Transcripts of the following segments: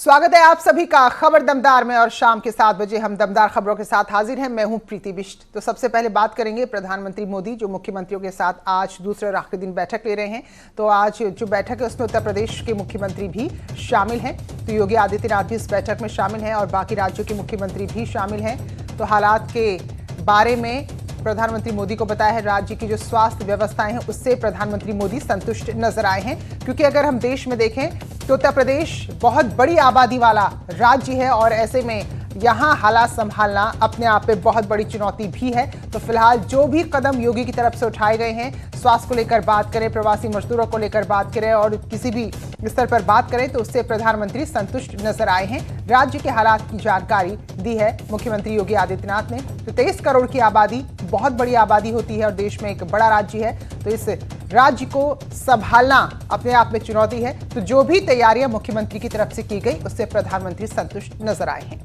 स्वागत है आप सभी का खबर दमदार में और शाम के 7 बजे हम दमदार खबरों के साथ हाजिर हैं। मैं हूं प्रीति बिष्ट। तो सबसे पहले बात करेंगे प्रधानमंत्री मोदी जो मुख्यमंत्रियों के साथ आज दूसरे और आखिरी दिन बैठक ले रहे हैं। तो आज जो बैठक है उसमें उत्तर प्रदेश के मुख्यमंत्री भी शामिल हैं। तो योगी आदित्यनाथ भी इस बैठक में शामिल हैं और बाकी राज्यों के मुख्यमंत्री भी शामिल हैं। तो हालात के बारे में प्रधानमंत्री मोदी को बताया है। राज्य की जो स्वास्थ्य व्यवस्थाएं हैं उससे प्रधानमंत्री मोदी संतुष्ट नजर आए हैं, क्योंकि अगर हम देश में देखें तो उत्तर प्रदेश बहुत बड़ी आबादी वाला राज्य है और ऐसे में यहाँ हालात संभालना अपने आप में बहुत बड़ी चुनौती भी है। तो फिलहाल जो भी कदम योगी की तरफ से उठाए गए हैं, स्वास्थ्य को लेकर बात करें, प्रवासी मजदूरों को लेकर बात करें और किसी भी स्तर पर बात करें तो उससे प्रधानमंत्री संतुष्ट नजर आए हैं। राज्य के हालात की जानकारी दी है मुख्यमंत्री योगी आदित्यनाथ ने। तो 23 करोड़ की आबादी बहुत बड़ी आबादी होती है और देश में एक बड़ा राज्य है, तो इस राज्य को संभालना अपने आप में चुनौती है। तो जो भी तैयारियां मुख्यमंत्री की तरफ से की गई उससे प्रधानमंत्री संतुष्ट नजर आए हैं।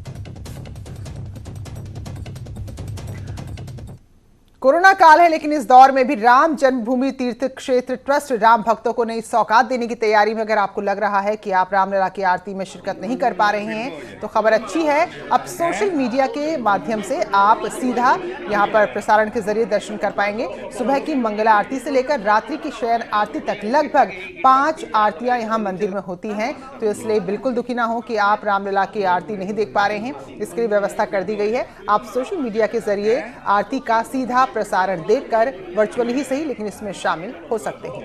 कोरोना काल है, लेकिन इस दौर में भी राम जन्मभूमि तीर्थ क्षेत्र ट्रस्ट राम भक्तों को नई सौगात देने की तैयारी में अगर आपको लग रहा है कि आप रामलला की आरती में शिरकत नहीं कर पा रहे हैं तो खबर अच्छी है। अब सोशल मीडिया के माध्यम से आप सीधा यहां पर प्रसारण के जरिए दर्शन कर पाएंगे। सुबह की मंगला आरती से लेकर रात्रि की शयन आरती तक लगभग 5 आरतियां यहां मंदिर में होती हैं। तो इसलिए बिल्कुल दुखी ना हो कि आप रामलला की आरती नहीं देख पा रहे हैं, इसके लिए व्यवस्था कर दी गई है। आप सोशल मीडिया के जरिए आरती का सीधा प्रसारण देखकर वर्चुअली ही सही लेकिन इसमें शामिल हो सकते हैं।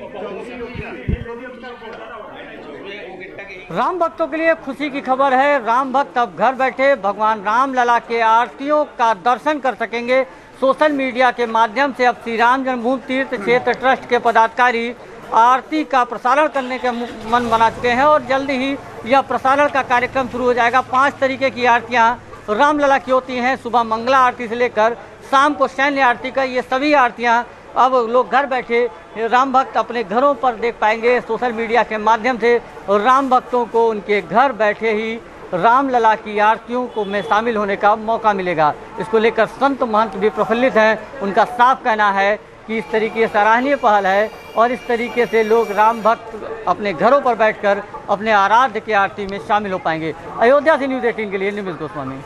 राम भक्तों के लिए खुशी की खबर है। राम भक्त अब घर बैठे भगवान रामलला के आरतियों का दर्शन कर सकेंगे। सोशल मीडिया के माध्यम से अब श्री राम जन्मभूमि तीर्थ क्षेत्र ट्रस्ट के पदाधिकारी आरती का प्रसारण करने के मन बना चुके हैं और जल्दी ही यह प्रसारण का कार्यक्रम शुरू हो जाएगा। 5 तरीके की आरतियां रामलला की होती हैं। सुबह मंगला आरती से लेकर शाम को शयन आरती का ये सभी आरतियां अब लोग घर बैठे राम भक्त अपने घरों पर देख पाएंगे। सोशल मीडिया के माध्यम से राम भक्तों को उनके घर बैठे ही रामलला की आरतियों को में शामिल होने का मौका मिलेगा। इसको लेकर संत महंत भी प्रफुल्लित हैं। उनका साफ कहना है कि इस तरीके से सराहनीय पहल है और इस तरीके से लोग राम भक्त अपने घरों पर बैठकर अपने आराध्य की आरती में शामिल हो पाएंगे। अयोध्या से न्यूज़ 18 के लिए निमिष गोस्वामी।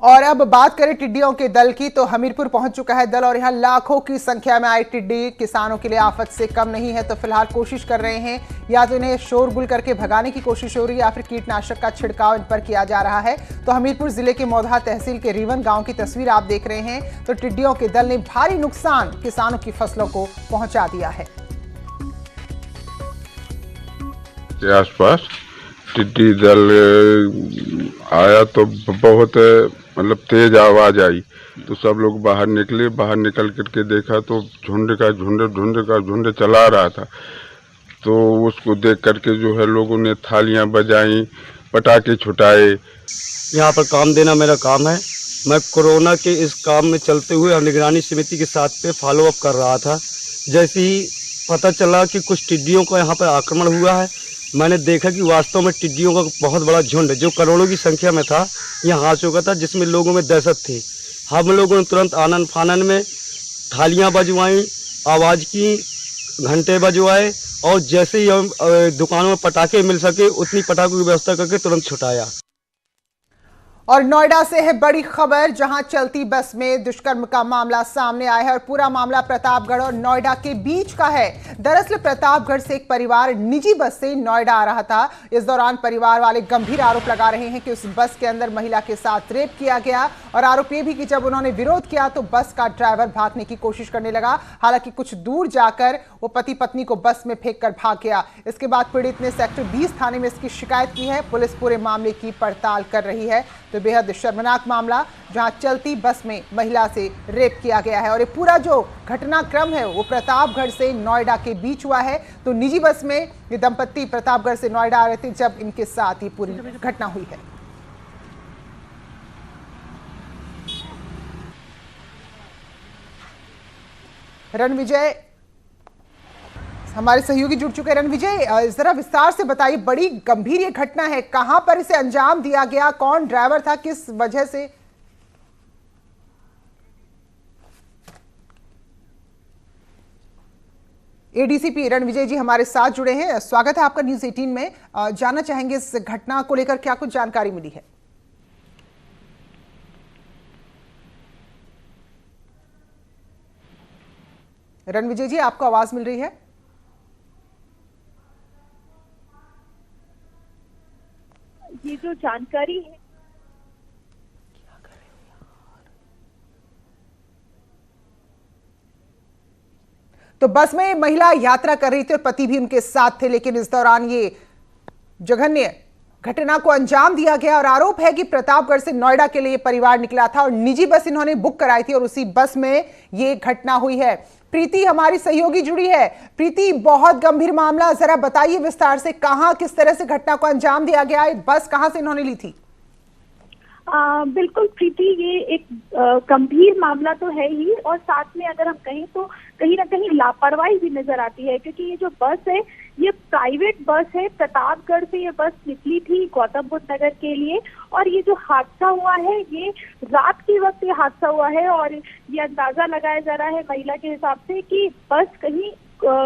और अब बात करें टिड्डियों के दल की, तो हमीरपुर पहुंच चुका है दल और यहां लाखों की संख्या में आए टिड्डी किसानों के लिए आफत से कम नहीं है। तो फिलहाल कोशिश कर रहे हैं, या तो इन्हें शोरगुल करके भगाने की कोशिश हो रही है या फिर कीटनाशक का छिड़काव इन पर किया जा रहा है। तो हमीरपुर जिले के मौधा तहसील के रीवन गांव की तस्वीर आप देख रहे हैं। तो टिड्डियों के दल ने भारी नुकसान किसानों की फसलों को पहुंचा दिया है। आसपास टिड्डी दल आया तो बहुत मतलब तेज आवाज आई तो सब लोग बाहर निकले। बाहर निकल करके देखा तो झुंड चला रहा था। तो उसको देख करके जो है लोगों ने थालियां बजाई, पटाखे छुटाए। यहाँ पर काम देना मेरा काम है। मैं कोरोना के इस काम में चलते हुए निगरानी समिति के साथ पे फॉलो अप कर रहा था। जैसे ही पता चला कि कुछ टिड्डियों का यहाँ पर आक्रमण हुआ है, मैंने देखा कि वास्तव में टिड्डियों का बहुत बड़ा झुंड जो करोड़ों की संख्या में था यहाँ आ चुका था, जिसमें लोगों में दहशत थी। हम लोगों ने तुरंत आनन फानन में थालियां बजवाई, आवाज़ की, घंटे बजवाए और जैसे ही हम दुकानों में पटाखे मिल सके उतनी पटाखों की व्यवस्था करके तुरंत छुटाया। और नोएडा से है बड़ी खबर, जहां चलती बस में दुष्कर्म का मामला सामने आया है और पूरा मामला प्रतापगढ़ और नोएडा के बीच का है। दरअसल प्रतापगढ़ से एक परिवार निजी बस से नोएडा आ रहा था। इस दौरान परिवार वाले गंभीर आरोप लगा रहे हैं कि उस बस के अंदर महिला के साथ रेप किया गया और आरोप ये भी कि जब उन्होंने विरोध किया तो बस का ड्राइवर भागने की कोशिश करने लगा। हालांकि कुछ दूर जाकर वो पति पत्नी को बस में फेंक कर भाग गया। इसके बाद पीड़ित ने सेक्टर 20 थाने में इसकी शिकायत की है। पुलिस पूरे मामले की पड़ताल कर रही है। तो बेहद शर्मनाक मामला, जहां चलती बस में महिला से रेप किया गया है और ये पूरा जो घटनाक्रम है वो प्रतापगढ़ से नोएडा के बीच हुआ है। तो निजी बस में ये दंपत्ति प्रतापगढ़ से नोएडा आ रहे थे जब इनके साथ ये पूरी घटना हुई है। रणविजय हमारे सहयोगी जुड़ चुके हैं। रणविजय, जरा विस्तार से बताइए, बड़ी गंभीर ये घटना है, कहां पर इसे अंजाम दिया गया, कौन ड्राइवर था, किस वजह से? एडीसीपी रणविजय जी हमारे साथ जुड़े हैं। स्वागत है आपका न्यूज़ 18 में। जानना चाहेंगे इस घटना को लेकर क्या कुछ जानकारी मिली है? रणविजय जी, आपको आवाज मिल रही है? ये जो जानकारी है, तो बस में महिला यात्रा कर रही थी और पति भी उनके साथ थे, लेकिन इस दौरान ये जघन्य घटना को अंजाम दिया गया और आरोप है कि प्रतापगढ़ से नोएडा के लिए परिवार निकला था और निजी बस इन्होंने बुक कराई थी और उसी बस में ये घटना हुई है। प्रीति हमारी सहयोगी जुड़ी है। प्रीति, बहुत गंभीर मामला, जरा बताइए विस्तार से, कहां किस तरह से घटना को अंजाम दिया गया, बस कहां से इन्होंने ली थी? बिल्कुल प्रीति, ये एक गंभीर मामला तो है ही, और साथ में अगर हम कहें तो कहीं ना कहीं लापरवाही भी नजर आती है, क्योंकि ये जो बस है ये प्राइवेट बस है। प्रतापगढ़ से ये बस निकली थी गौतम बुद्ध नगर के लिए, और ये जो हादसा हुआ है ये रात के वक्त ये हादसा हुआ है। और ये अंदाजा लगाया जा रहा है महिला के हिसाब से कि बस कहीं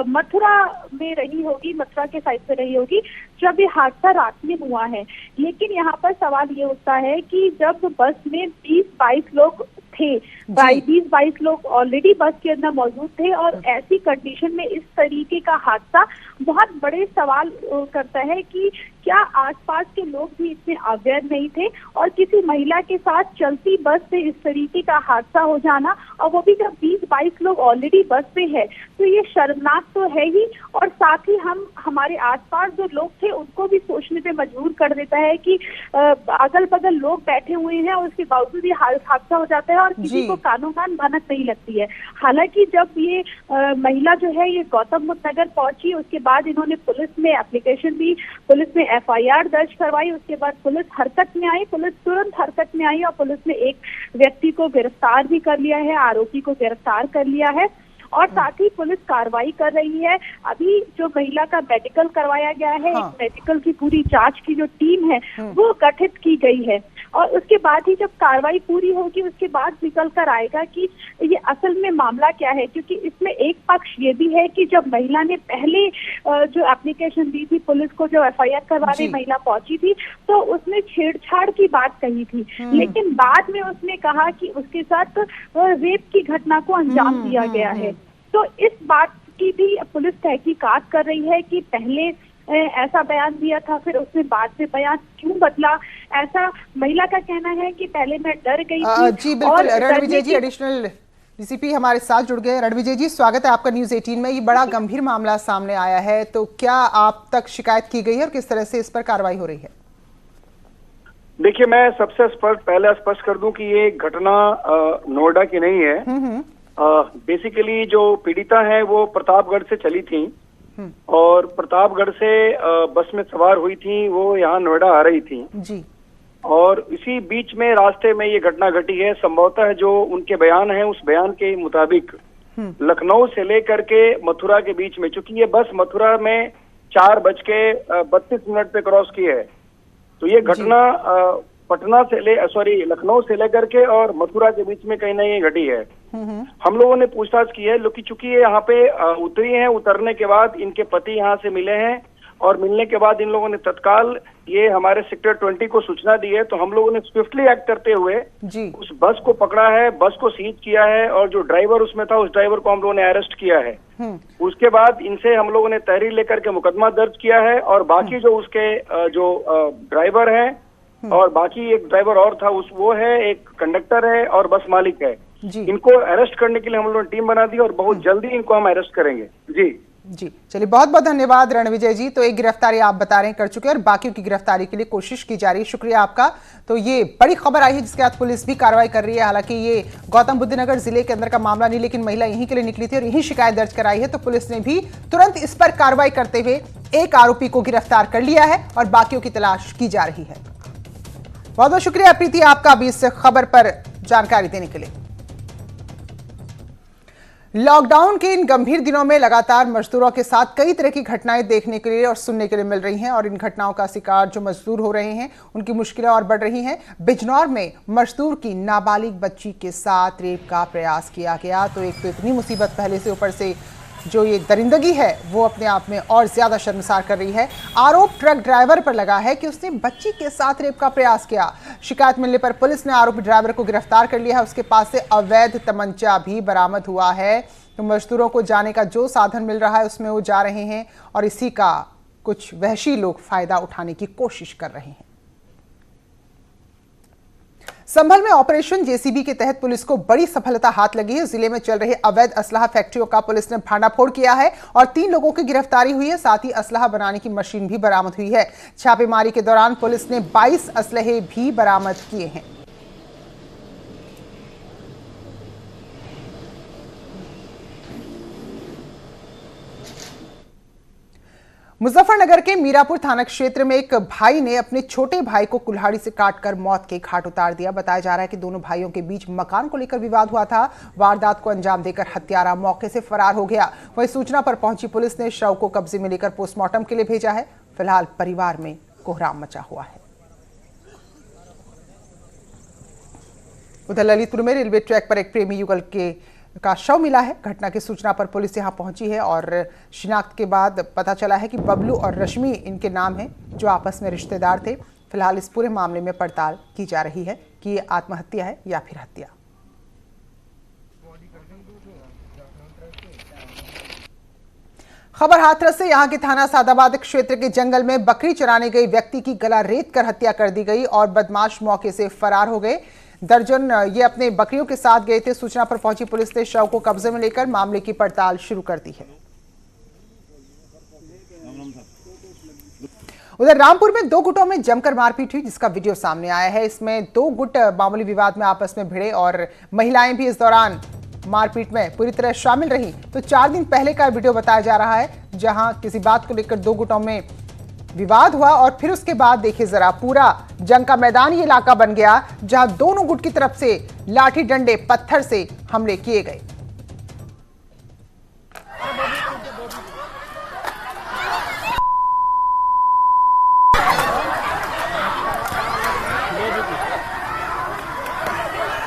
मथुरा में रही होगी, मथुरा के साइड से रही होगी जब ये हादसा रात में हुआ है। लेकिन यहाँ पर सवाल ये उठता है कि जब बस में 20-22 लोग थे, 20-22 लोग ऑलरेडी बस के अंदर मौजूद थे, और ऐसी कंडीशन में इस तरीके का हादसा बहुत बड़े सवाल करता है कि क्या आसपास के लोग भी इतने अवेयर नहीं थे, और किसी महिला के साथ चलती बस से इस तरीके का हादसा हो जाना, और वो भी जब 20-22 लोग ऑलरेडी बस पे है, तो ये शर्मनाक तो है ही, और साथ ही हमारे आसपास जो लोग थे उनको भी सोचने पे मजबूर कर देता है कि अगल बगल लोग बैठे हुए हैं और उसके बावजूद ये हादसा हो जाता है और किसी को कानों कान भनक नहीं लगती है। हालांकि जब ये महिला जो है ये गौतम बुद्ध नगर पहुंची, उसके बाद इन्होंने पुलिस में एप्लीकेशन दी, पुलिस में FIR दर्ज करवाई, उसके बाद पुलिस हरकत में आई, पुलिस तुरंत हरकत में आई और पुलिस ने एक व्यक्ति को गिरफ्तार भी कर लिया है, आरोपी को गिरफ्तार कर लिया है, और साथ ही पुलिस कार्रवाई कर रही है। अभी जो महिला का मेडिकल करवाया गया है, एक मेडिकल की पूरी जांच की जो टीम है वो गठित की गई है, और उसके बाद ही जब कार्रवाई पूरी होगी उसके बाद निकल कर आएगा कि ये असल में मामला क्या है। क्योंकि इसमें एक पक्ष ये भी है कि जब महिला ने पहले जो एप्लीकेशन दी थी पुलिस को, जो FIR करवाने महिला पहुंची थी, तो उसने छेड़छाड़ की बात कही थी, लेकिन बाद में उसने कहा कि उसके साथ रेप की घटना को अंजाम दिया गया है। तो इस बात की भी पुलिस तहकीकात कर रही है कि पहले ऐसा बयान दिया था, फिर उसने बाद में बयान क्यों बदला। ऐसा महिला का कहना है कि पहले मैं डर गई थी। जी बिल्कुल, रणविजय जी एडिशनल DCP हमारे साथ जुड़ गए। रणविजय जी, स्वागत है आपका न्यूज़ 18 में। ये बड़ा गंभीर मामला सामने आया है, तो क्या आप तक शिकायत की गई है और किस तरह से इस पर कार्रवाई हो रही है? देखिए, मैं सबसे पहले स्पष्ट कर दूं कि ये घटना नोएडा की नहीं है। बेसिकली जो पीड़िता है वो प्रतापगढ़ से चली थी और प्रतापगढ़ से बस में सवार हुई थी, वो यहाँ नोएडा आ रही थी जी। और इसी बीच में रास्ते में ये घटना घटी है। संभवतः जो उनके बयान है उस बयान के मुताबिक लखनऊ से लेकर के मथुरा के बीच में, चूंकि ये बस मथुरा में 4:32 पे क्रॉस की है, तो ये घटना लखनऊ से लेकर के और मथुरा के बीच में कहीं ना कहीं घटी है। हम लोगों ने पूछताछ की है, चूंकि ये यहाँ पे उतरी हैं, उतरने के बाद इनके पति यहाँ से मिले हैं और मिलने के बाद इन लोगों ने तत्काल ये हमारे सेक्टर 20 को सूचना दी है, तो हम लोगों ने स्विफ्टली एक्ट करते हुए उस बस को पकड़ा है, बस को सीज किया है और जो ड्राइवर उसमें था उस ड्राइवर को हम लोगों ने अरेस्ट किया है। उसके बाद इनसे हम लोगों ने तहरीर लेकर के मुकदमा दर्ज किया है और बाकी जो उसके जो ड्राइवर है और बाकी एक ड्राइवर और था वो है, एक कंडक्टर है और बस मालिक है, इनको अरेस्ट करने के लिए हम लोगों ने टीम बना दी और बहुत जल्दी इनको हम अरेस्ट करेंगे। जी चलिए, बहुत बहुत धन्यवाद रणविजय जी। तो एक गिरफ्तारी आप बता रहे हैं कर चुके हैं और बाकियों की गिरफ्तारी के लिए कोशिश की जा रही है। शुक्रिया आपका। तो ये बड़ी खबर आई है जिसके बाद पुलिस भी कार्रवाई कर रही है। हालांकि ये गौतम बुद्ध नगर जिले के अंदर का मामला नहीं, लेकिन महिला यहीं के लिए निकली थी और यहीं शिकायत दर्ज कराई है, तो पुलिस ने भी तुरंत इस पर कार्रवाई करते हुए एक आरोपी को गिरफ्तार कर लिया है और बाकियों की तलाश की जा रही है। बहुत बहुत शुक्रिया प्रीति आपका भी इस खबर पर जानकारी देने के लिए। लॉकडाउन के इन गंभीर दिनों में लगातार मजदूरों के साथ कई तरह की घटनाएं देखने के लिए और सुनने के लिए मिल रही हैं और इन घटनाओं का शिकार जो मजदूर हो रहे हैं उनकी मुश्किलें और बढ़ रही हैं। बिजनौर में मजदूर की नाबालिग बच्ची के साथ रेप का प्रयास किया गया, तो एक तो इतनी मुसीबत, पहले से ऊपर से जो ये दरिंदगी है वो अपने आप में और ज्यादा शर्मसार कर रही है। आरोप ट्रक ड्राइवर पर लगा है कि उसने बच्ची के साथ रेप का प्रयास किया। शिकायत मिलने पर पुलिस ने आरोपी ड्राइवर को गिरफ्तार कर लिया है। उसके पास से अवैध तमंचा भी बरामद हुआ है। तो मजदूरों को जाने का जो साधन मिल रहा है उसमें वो जा रहे हैं और इसी का कुछ वहशी लोग फायदा उठाने की कोशिश कर रहे हैं। संभल में ऑपरेशन जेसीबी के तहत पुलिस को बड़ी सफलता हाथ लगी है। जिले में चल रहे अवैध असलाह फैक्ट्रियों का पुलिस ने भांडाफोड़ किया है और 3 लोगों की गिरफ्तारी हुई है। साथ ही असलाह बनाने की मशीन भी बरामद हुई है। छापेमारी के दौरान पुलिस ने 22 असलहे भी बरामद किए हैं। मुजफ्फरनगर के मीरापुर थाना क्षेत्र में एक भाई ने अपने छोटे भाई को कुल्हाड़ी से काटकर मौत के घाट उतार दिया। बताया जा रहा है कि दोनों भाइयों के बीच मकान को लेकर विवाद हुआ था। वारदात को अंजाम देकर हत्यारा मौके से फरार हो गया। वहीं सूचना पर पहुंची पुलिस ने शव को कब्जे में लेकर पोस्टमार्टम के लिए भेजा है। फिलहाल परिवार में कोहराम मचा हुआ है। उधर ललितपुर में रेलवे ट्रैक पर एक प्रेमी युगल का शव मिला है। घटना की सूचना पर पुलिस यहां पहुंची है और शिनाख्त के बाद पता चला है कि बबलू और रश्मि इनके नाम हैं, जो आपस में रिश्तेदार थे। फिलहाल इस पूरे मामले में पड़ताल की जा रही है कि ये आत्महत्या है या फिर हत्या। खबर हाथरस से। यहां के थाना सादाबाद क्षेत्र के जंगल में बकरी चराने गई व्यक्ति की गला रेत कर हत्या कर दी गई और बदमाश मौके से फरार हो गए। दर्जन ये अपने बकरियों के साथ गए थे। सूचना पर पहुंची पुलिस ने शव को कब्जे में लेकर मामले की पड़ताल शुरू कर दी है। उधर रामपुर में 2 गुटों में जमकर मारपीट हुई, जिसका वीडियो सामने आया है। इसमें 2 गुट मामूली विवाद में आपस में भिड़े और महिलाएं भी इस दौरान मारपीट में पूरी तरह शामिल रही। तो 4 दिन पहले का वीडियो बताया जा रहा है, जहां किसी बात को लेकर 2 गुटों में विवाद हुआ और फिर उसके बाद देखिए जरा, पूरा जंग का मैदान ये इलाका बन गया, जहां दोनों गुट की तरफ से लाठी डंडे पत्थर से हमले किए गए।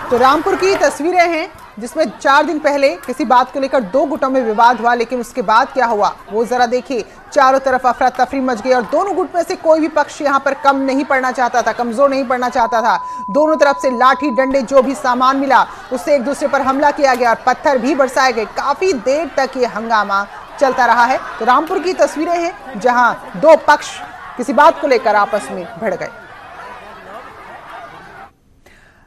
तो रामपुर की तस्वीरें हैं जिसमें 4 दिन पहले किसी बात को लेकर 2 गुटों में विवाद हुआ, लेकिन उसके बाद क्या हुआ वो जरा देखिए। चारों तरफ अफरा तफरी मच गई और दोनों गुट में से कोई भी पक्ष यहां पर कम नहीं पड़ना चाहता था, कमजोर नहीं पड़ना चाहता था। दोनों तरफ से लाठी डंडे जो भी सामान मिला उससे एक दूसरे पर हमला किया गया और पत्थर भी बरसाए गए। काफी देर तक ये हंगामा चलता रहा है। तो रामपुर की तस्वीरें हैं जहां 2 पक्ष किसी बात को लेकर आपस में भिड़ गए।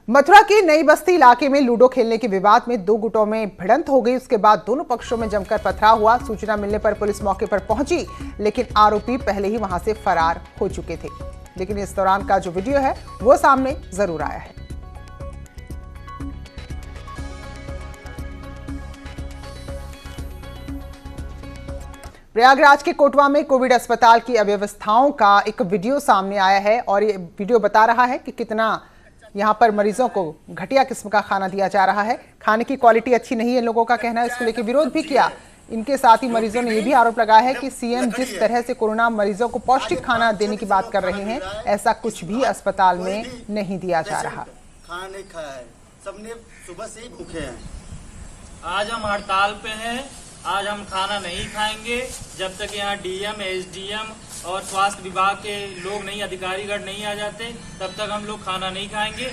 मथुरा के नई बस्ती इलाके में लूडो खेलने के विवाद में 2 गुटों में भिड़ंत हो गई। उसके बाद दोनों पक्षों में जमकर पथराव हुआ। सूचना मिलने पर पुलिस मौके पर पहुंची, लेकिन आरोपी पहले ही वहां से फरार हो चुके थे। लेकिन इस दौरान का जो वीडियो है वो सामने जरूर आया है। प्रयागराज के कोटवा में कोविड अस्पताल की अव्यवस्थाओं का एक वीडियो सामने आया है और ये वीडियो बता रहा है कि कितना यहाँ पर मरीजों को घटिया किस्म का खाना दिया जा रहा है। खाने की क्वालिटी अच्छी नहीं है, लोगों का कहना है। इसको लेकर विरोध भी किया। इनके साथ ही मरीजों ने यह भी आरोप लगाया है कि सीएम जिस तरह से कोरोना मरीजों को पौष्टिक खाना देने की बात कर रहे हैं, ऐसा कुछ भी अस्पताल में नहीं दिया जा रहा। खाना नहीं खाया है, सबने सुबह से ही भूखे हैं। आज हम हड़ताल पे हैं। आज हम खाना नहीं खाएंगे जब तक यहाँ डीएम, एसडीएम और स्वास्थ्य विभाग के लोग नहीं, अधिकारीगण नहीं आ जाते, तब तक हम लोग खाना नहीं खाएंगे।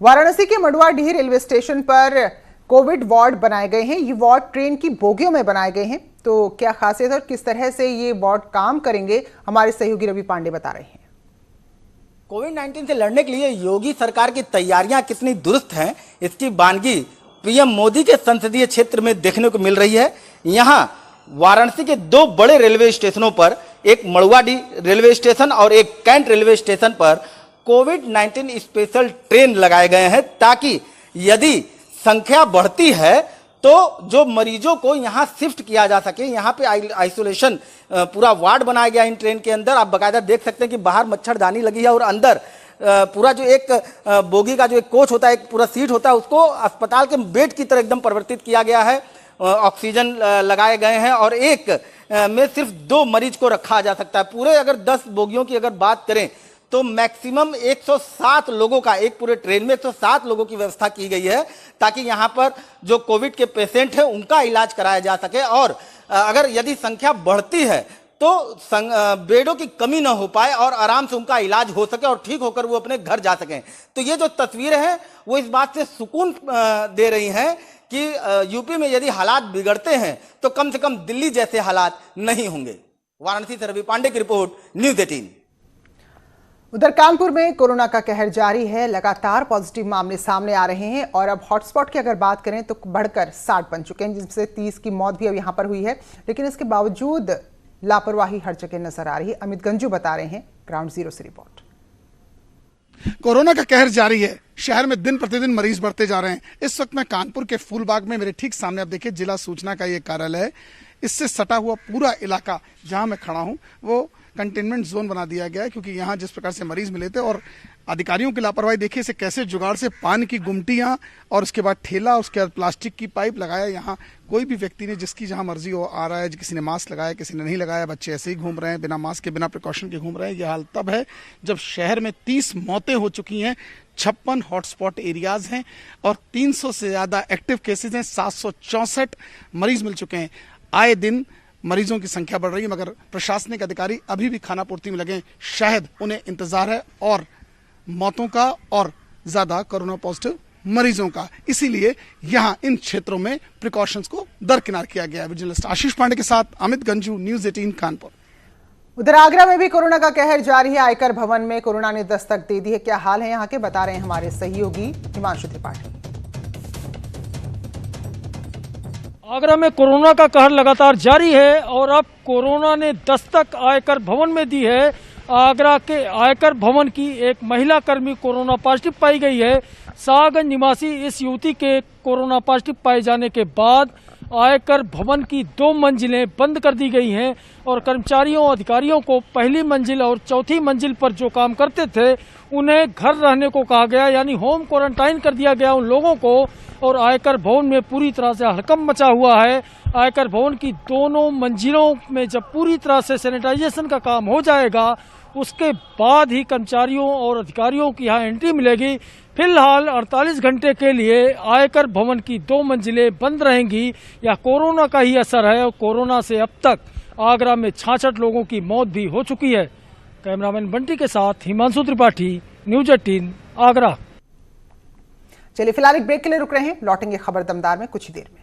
वाराणसी के मडुआडीह रेलवे स्टेशन पर कोविड वार्ड बनाए गए हैं। ये वार्ड ट्रेन की बोगियों में बनाए गए हैं। तो क्या खासियत और किस तरह से ये वार्ड काम करेंगे, हमारे सहयोगी रवि पांडे बता रहे हैं। कोविड-19 से लड़ने के लिए योगी सरकार की तैयारियां कितनी दुरुस्त हैं, इसकी वानगी पीएम मोदी के संसदीय क्षेत्र में देखने को मिल रही है। यहाँ वाराणसी के 2 बड़े रेलवे स्टेशनों पर, एक मड़ुआडीह रेलवे स्टेशन और एक कैंट रेलवे स्टेशन पर कोविड-19 स्पेशल ट्रेन लगाए गए हैं, ताकि यदि संख्या बढ़ती है तो जो मरीजों को यहाँ शिफ्ट किया जा सके। यहाँ पे आइसोलेशन पूरा वार्ड बनाया गया इन ट्रेन के अंदर। आप बाकायदा देख सकते हैं कि बाहर मच्छरदानी लगी है और अंदर पूरा जो एक बोगी का जो एक कोच होता है, एक पूरा सीट होता है, उसको अस्पताल के बेड की तरह एकदम परिवर्तित किया गया है। ऑक्सीजन लगाए गए हैं और एक में सिर्फ 2 मरीज को रखा जा सकता है। पूरे अगर 10 बोगियों की अगर बात करें तो मैक्सिमम 107 लोगों का, एक पूरे ट्रेन में 107 लोगों की व्यवस्था की गई है ताकि यहां पर जो कोविड के पेशेंट हैं उनका इलाज कराया जा सके, और अगर यदि संख्या बढ़ती है तो बेडों की कमी ना हो पाए और आराम से उनका इलाज हो सके और ठीक होकर वो अपने घर जा सकें। तो ये जो तस्वीरें हैं वो इस बात से सुकून दे रही हैं कि यूपी में यदि हालात बिगड़ते हैं तो कम से कम दिल्ली जैसे हालात नहीं होंगे। वाराणसी से रवि पांडे की रिपोर्ट, न्यूज़ 18। उधर कानपुर में कोरोना का कहर जारी है। लगातार पॉजिटिव मामले सामने आ रहे हैं और अब हॉटस्पॉट की अगर बात करें तो बढ़कर 60 बन चुके हैं, जिससे 30 की मौत भी अब यहां पर हुई है। लेकिन इसके बावजूद लापरवाही हर जगह नजर आ रही है। अमित गंजू बता रहे हैं ग्राउंड जीरो से रिपोर्ट। कोरोना का कहर जारी है। शहर में दिन प्रतिदिन मरीज बढ़ते जा रहे हैं। इस वक्त मैं कानपुर के फूलबाग में, मेरे ठीक सामने आप देखिए जिला सूचना का ये कार्यालय है। इससे सटा हुआ पूरा इलाका जहां मैं खड़ा हूं वो कंटेनमेंट जोन बना दिया गया है, क्योंकि यहाँ जिस प्रकार से मरीज मिले थे और अधिकारियों की लापरवाही देखिए, इसे कैसे जुगाड़ से पान की गुमटियां और उसके बाद ठेला, उसके बाद प्लास्टिक की पाइप लगाया। यहाँ कोई भी व्यक्ति ने जिसकी जहां मर्जी हो आ रहा है, किसी ने मास्क लगाया, किसी ने नहीं लगाया, बच्चे ऐसे ही घूम रहे हैं बिना मास्क के, बिना प्रिकॉशन के घूम रहे हैं। यह हाल तब है जब शहर में 30 मौतें हो चुकी हैं, 56 हॉटस्पॉट एरियाज हैं और 300 से ज्यादा एक्टिव केसेज हैं, 764 मरीज मिल चुके हैं। आए दिन मरीजों की संख्या बढ़ रही है, मगर प्रशासनिक अधिकारी अभी भी खाना पूर्ति में लगे। शायद उन्हें इंतजार है और मौतों का और ज्यादा कोरोना पॉजिटिव मरीजों का, इसीलिए यहां इन क्षेत्रों में प्रिकॉशंस को दरकिनार किया गया है। जर्नलिस्ट आशीष पांडे के साथ अमित गंजू, न्यूज़ 18 कानपुर। उधर आगरा में भी कोरोना का कहर जारी है। आयकर भवन में कोरोना ने दस्तक दे दी है। क्या हाल है यहाँ के, बता रहे हैं हमारे सहयोगी हिमांशु त्रिपाठी। आगरा में कोरोना का कहर लगातार जारी है और अब कोरोना ने दस्तक आयकर भवन में दी है। आगरा के आयकर भवन की एक महिला कर्मी कोरोना पॉजिटिव पाई गई है। शाहगंज निवासी इस युवती के कोरोना पॉजिटिव पाए जाने के बाद आयकर भवन की 2 मंजिलें बंद कर दी गई हैं और कर्मचारियों और अधिकारियों को पहली मंजिल और चौथी मंजिल पर जो काम करते थे उन्हें घर रहने को कहा गया, यानी होम क्वारंटाइन कर दिया गया उन लोगों को। और आयकर भवन में पूरी तरह से हड़कंप मचा हुआ है। आयकर भवन की दोनों मंजिलों में जब पूरी तरह से सैनिटाइजेशन का काम हो जाएगा उसके बाद ही कर्मचारियों और अधिकारियों की यहाँ एंट्री मिलेगी। फिलहाल 48 घंटे के लिए आयकर भवन की 2 मंजिलें बंद रहेंगी। या कोरोना का ही असर है और कोरोना से अब तक आगरा में 66 लोगों की मौत भी हो चुकी है। कैमरामैन बंटी के साथ हिमांशु त्रिपाठी, न्यूज़ 18 आगरा। चलिए फिलहाल एक ब्रेक के लिए रुक रहे हैं, लौटेंगे खबर दमदार में कुछ ही देर में।